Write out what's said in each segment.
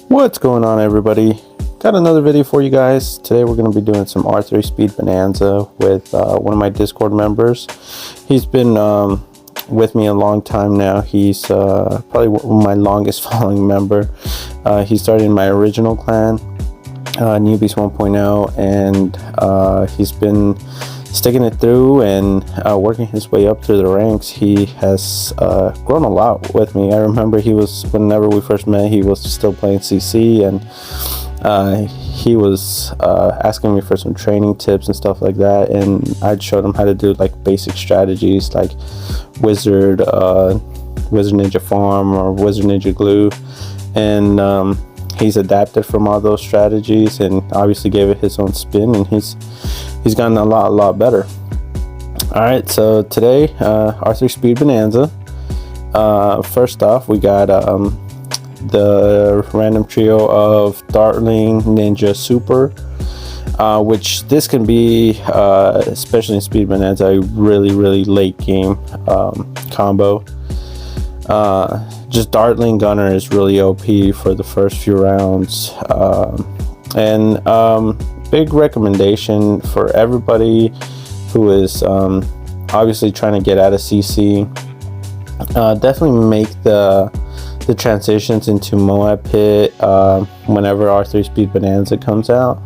What's going on, everybody? Got another video for you guys. Today we're going to be doing some R3 speed bonanza with one of my Discord members. He's been with me a long time now. He's probably my longest following member. He started in my original clan, Newbies 1.0, and he's been sticking it through and working his way up through the ranks. He has grown a lot with me. I remember whenever we first met, he was still playing CC, and he was asking me for some training tips and stuff like that, and I'd showed him how to do like basic strategies like Wizard Ninja Farm or Wizard Ninja Glue, and he's adapted from all those strategies and obviously gave it his own spin, and he's gotten a lot better. All right, so today R3 speed bonanza. First off, we got the random trio of Dartling, Ninja, Super, which this can be especially in speed bonanza a really late game combo. Just Dartling Gunner is really OP for the first few rounds, and big recommendation for everybody who is obviously trying to get out of CC. Definitely make the transitions into Moab Pit whenever R3 Speed Bonanza comes out.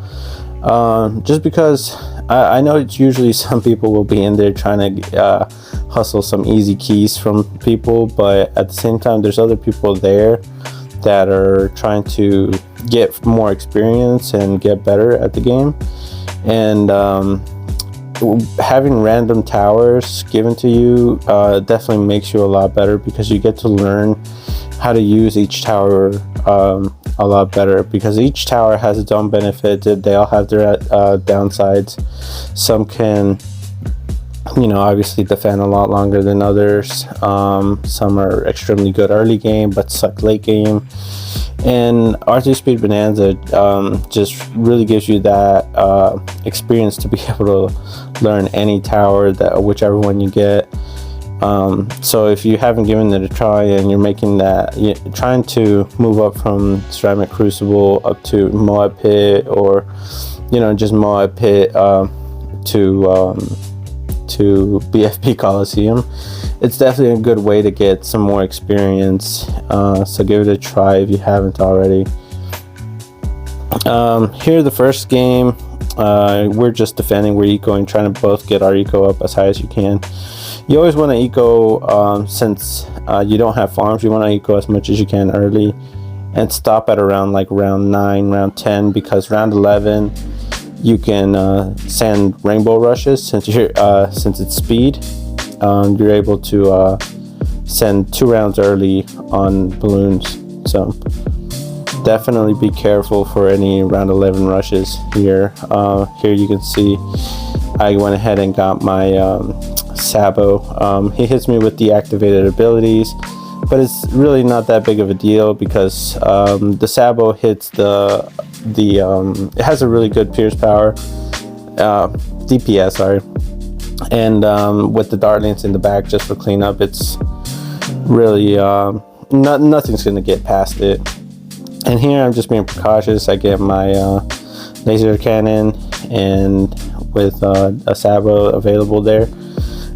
Just because I know it's usually some people will be in there trying to hustle some easy keys from people, but at the same time there's other people there that are trying to get more experience and get better at the game, and having random towers given to you definitely makes you a lot better, because you get to learn how to use each tower a lot better, because each tower has its own benefit. They all have their downsides. Some can, obviously defend a lot longer than others. Some are extremely good early game but suck late game, and R3 Speed Bonanza just really gives you that experience to be able to learn any tower, whichever one you get. So if you haven't given it a try and you're making that, trying to move up from Ceramic Crucible up to Moab Pit, or just Moab Pit to BFP Coliseum, it's definitely a good way to get some more experience. So give it a try if you haven't already. Here, the first game, we're just defending. We're ecoing, trying to both get our eco up as high as you can. You always want to eco, since you don't have farms, you want to eco as much as you can early and stop at around like round 9, round 10, because round 11 you can send rainbow rushes. Since it's speed, you're able to send 2 rounds early on balloons. So definitely be careful for any round 11 rushes here. Here you can see I went ahead and got my Sabo. He hits me with deactivated abilities, but it's really not that big of a deal, because the Sabo hits it has a really good pierce power, DPS, sorry, and with the Dartlings in the back just for cleanup, it's really nothing's gonna get past it. And here I'm just being precautious. I get my laser cannon, and with a Sabo available there,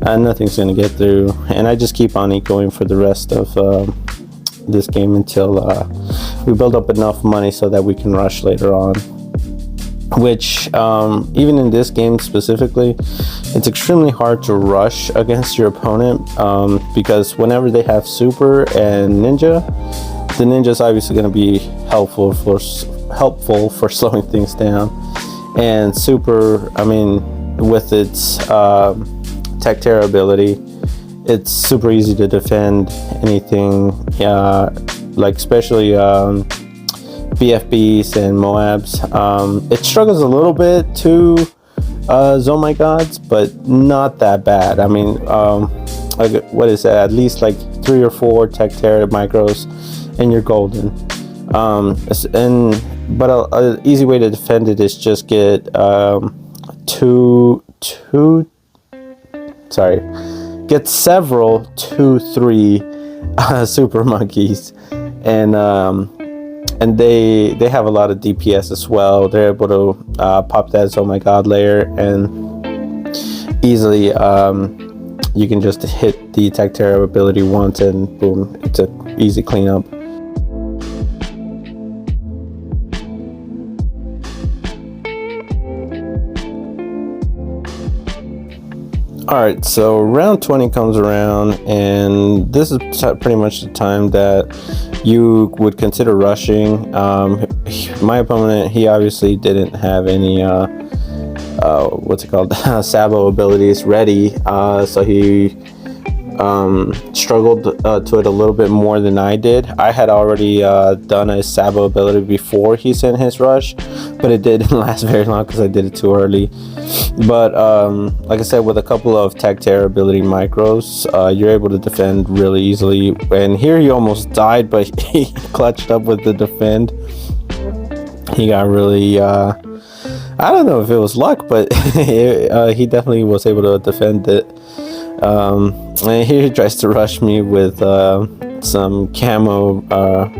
nothing's gonna get through, and I just keep on ecoing for the rest of this game until we build up enough money so that we can rush later on. Which even in this game specifically, it's extremely hard to rush against your opponent, because whenever they have Super and Ninja, the Ninja's obviously going to be helpful for slowing things down, and Super, I mean, with its Tech Terra ability, it's super easy to defend anything, like especially BFBs and Moabs. It struggles a little bit to Zone My Gods, but not that bad. I mean, like, what is that? At least like 3 or 4 Tech Terra micros, and you're golden. But a easy way to defend it is just get get several 2-3 super monkeys, and and they have a lot of DPS as well. They're able to pop that oh my god layer and easily you can just hit the Tactera ability once and boom, it's an easy cleanup. Alright, so round 20 comes around, and this is pretty much the time that you would consider rushing. My opponent, he obviously didn't have any what's it called Sabo abilities ready, so he struggled to it a little bit more than I did. I had already done a Sabo ability before he sent his rush, but it didn't last very long because I did it too early. But like I said, with a couple of Tactera ability micros, you're able to defend really easily. And here he almost died, but he clutched up with the defend. He got really I don't know if it was luck, but he definitely was able to defend it. And here he tries to rush me with some camo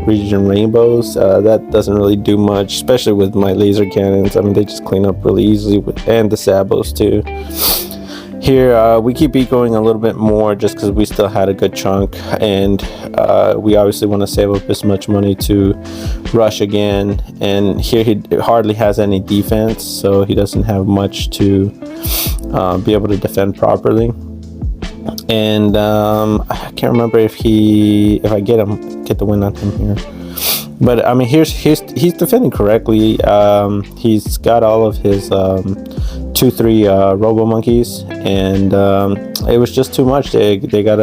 region rainbows. That doesn't really do much, especially with my laser cannons. I mean, they just clean up really easily, and the sabos too. Here we keep ecoing a little bit more just because we still had a good chunk, and we obviously want to save up as much money to rush again. And here he hardly has any defense, so he doesn't have much to be able to defend properly. And I can't remember if I get the win on him here. But I mean, he's defending correctly. He's got all of his 2-3 robo monkeys, and it was just too much. They got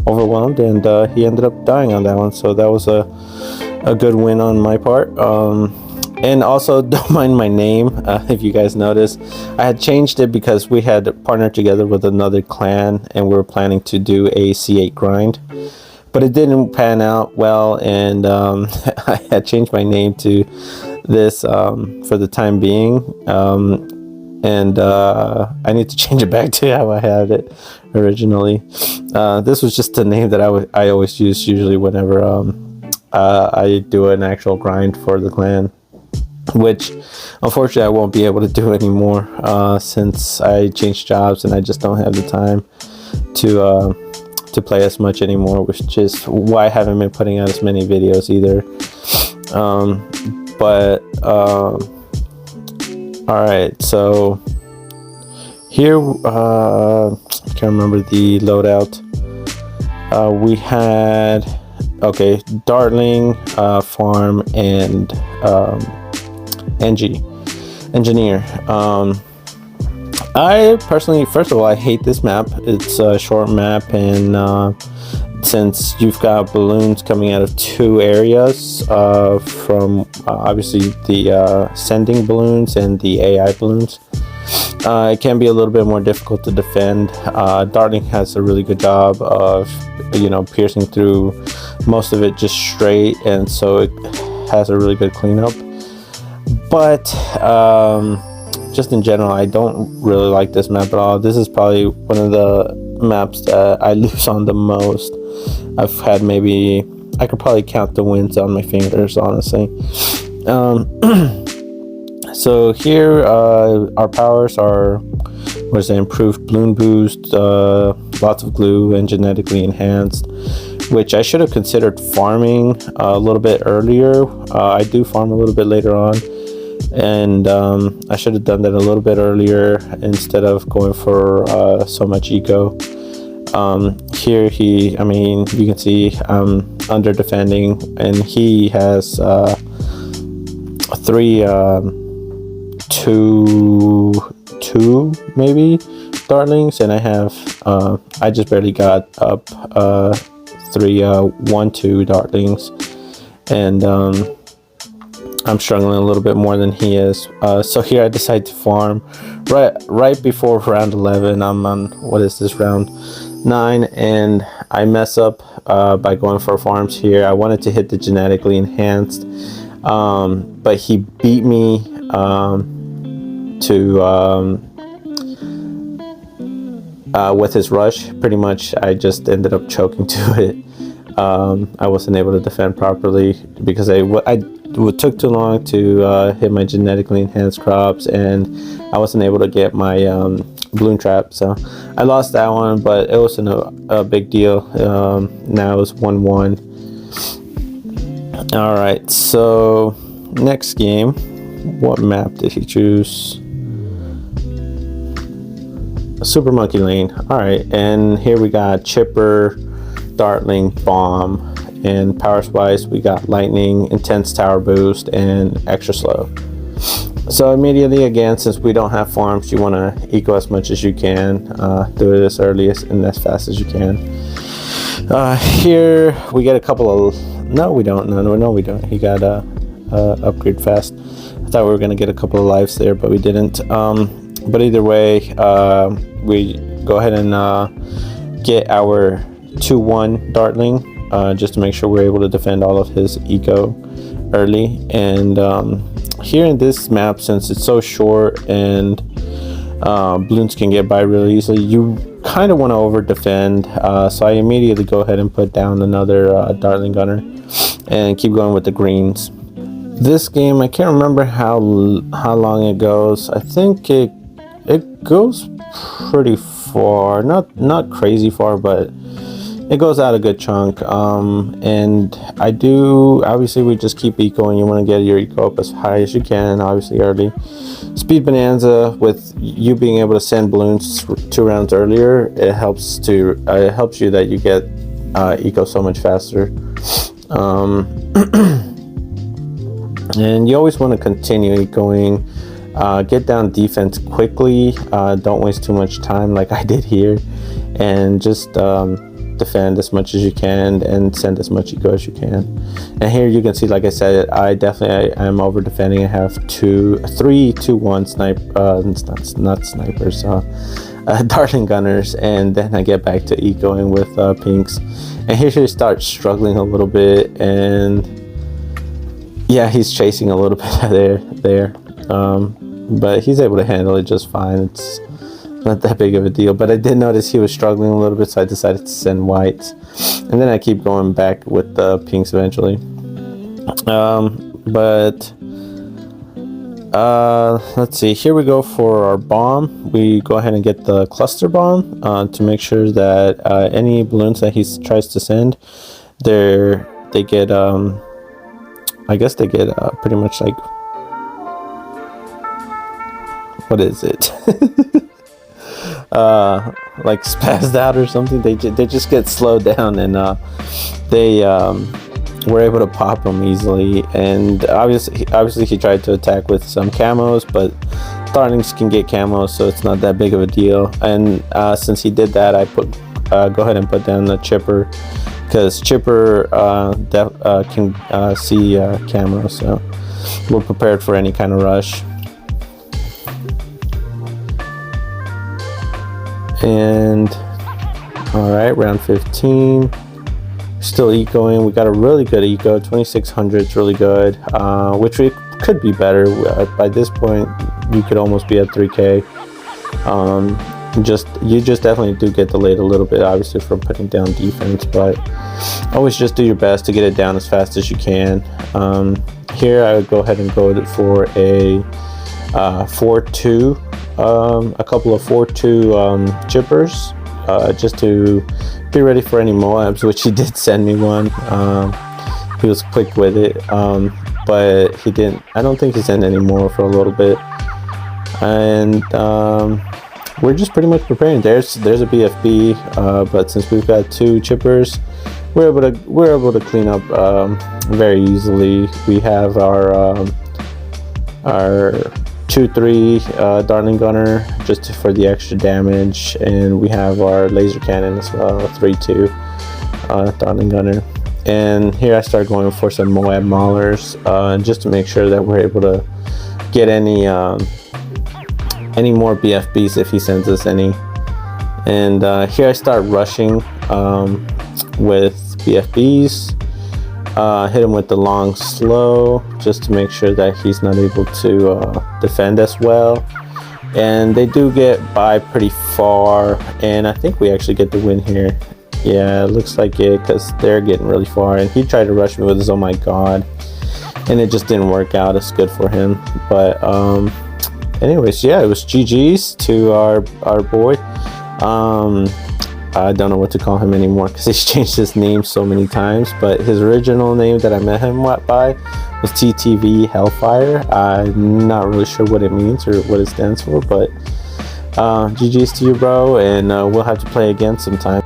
overwhelmed, and he ended up dying on that one. So that was a good win on my part. And also, don't mind my name. If you guys notice, I had changed it because we had partnered together with another clan, and we were planning to do a C8 grind. But it didn't pan out well, and I had changed my name to this for the time being. And I need to change it back to how I had it originally. This was just the name that I always use usually whenever I do an actual grind for the clan, which unfortunately I won't be able to do anymore since I changed jobs and I just don't have the time to play as much anymore, which is why I haven't been putting out as many videos either. Alright, so here I can't remember the loadout. We had Dartling, Farm, and Engineer. I personally, first of all, I hate this map. It's a short map, and since you've got balloons coming out of two areas, from obviously the sending balloons and the AI balloons, it can be a little bit more difficult to defend. Dartling has a really good job of, piercing through most of it just straight, and so it has a really good cleanup. But just in general, I don't really like this map at all. This is probably one of the maps that I lose on the most. I've had I could probably count the wins on my fingers, honestly. So here our powers are improved balloon boost, lots of glue, and genetically enhanced, which I should have considered farming a little bit earlier. I do farm a little bit later on, and I should have done that a little bit earlier instead of going for so much eco. Here you can see I'm under defending, and he has two maybe dartlings, and I have I just barely got up 1-2 dartlings, and I'm struggling a little bit more than he is. So here I decide to farm right before round 11. I'm on, what is this, round 9, and I mess up by going for farms here. I wanted to hit the genetically enhanced, but he beat me with his rush. Pretty much I just ended up choking to it. I wasn't able to defend properly because I took too long to hit my genetically enhanced crops, and I wasn't able to get my balloon trap. So I lost that one, but it wasn't a big deal. Now it's 1-1. All right, so next game, what map did he choose? Super Monkey Lane. All right, and here we got Chipper, Dartling, Bomb, and power wise we got Lightning, Intense Tower Boost, and Extra Slow. So immediately, again, since we don't have farms, you want to eco as much as you can, do it as early and as fast as you can. Here we get a couple of, no we don't, no we don't. He got upgrade fast. I thought we were going to get a couple of lives there, but we didn't. But either way, we go ahead and get our 2-1 Dartling, just to make sure we're able to defend all of his eco early. And here in this map, since it's so short and balloons can get by really easily, you kind of want to over defend. So I immediately go ahead and put down another Dartling Gunner and keep going with the greens. This game, I can't remember how long it goes. I think it goes pretty far, not crazy far, but it goes out a good chunk. And I do, obviously we just keep ecoing. You want to get your eco up as high as you can, obviously early. Speed Bonanza, with you being able to send balloons 2 rounds earlier, it helps you that you get eco so much faster. And you always want to continue ecoing. Get down defense quickly. Don't waste too much time like I did here, and just defend as much as you can and send as much eco as you can. And here you can see, like I said, I am over defending. I have 3 2-1 snipe, not snipers, Dartling Gunners, and then I get back to ecoing with pinks. And here she starts struggling a little bit, and yeah, he's chasing a little bit there. But he's able to handle it just fine. It's not that big of a deal, but I did notice he was struggling a little bit, so I decided to send whites, and then I keep going back with the pinks eventually. Let's see, here we go for our bomb. We go ahead and get the cluster bomb to make sure that any balloons that he tries to send, they get I guess they get pretty much like, what is it? Like spazzed out or something. They just get slowed down, and they were able to pop them easily. And obviously he tried to attack with some camos, but Dartlings can get camos, so it's not that big of a deal. And since he did that, I go ahead and put down the Chipper, because Chipper can see camo, so we're prepared for any kind of rush. And all right, round 15, still ecoing. We got a really good eco, 2600 is really good, which we could be better. By this point you could almost be at 3k. You just definitely do get delayed a little bit, obviously, from putting down defense, but always just do your best to get it down as fast as you can. Here I would go ahead and go for a 4-2, a couple of 4-2 chippers, just to be ready for any Moabs, which he did send me one. He was quick with it, but he didn't. I don't think he sent any more for a little bit. And we're just pretty much preparing. There's a BFB, but since we've got 2 chippers, we're able to clean up very easily. We have our 2-3 Dartling Gunner just for the extra damage, and we have our laser cannon as well, 3-2 Dartling Gunner. And here I start going for some Moab Maulers, just to make sure that we're able to get any more BFBs if he sends us any. And here I start rushing with BFBs. Hit him with the long slow just to make sure that he's not able to defend as well. And they do get by pretty far, and I think we actually get the win here. Yeah, it looks like it, because they're getting really far. And he tried to rush me with his oh my god, and it just didn't work out. It's good for him. But anyways, yeah, it was GG's to our boy. I don't know what to call him anymore because he's changed his name so many times, but his original name that I met him by was TTV Hellfire. I'm not really sure what it means or what it stands for, but GG's to you, bro, and we'll have to play again sometime.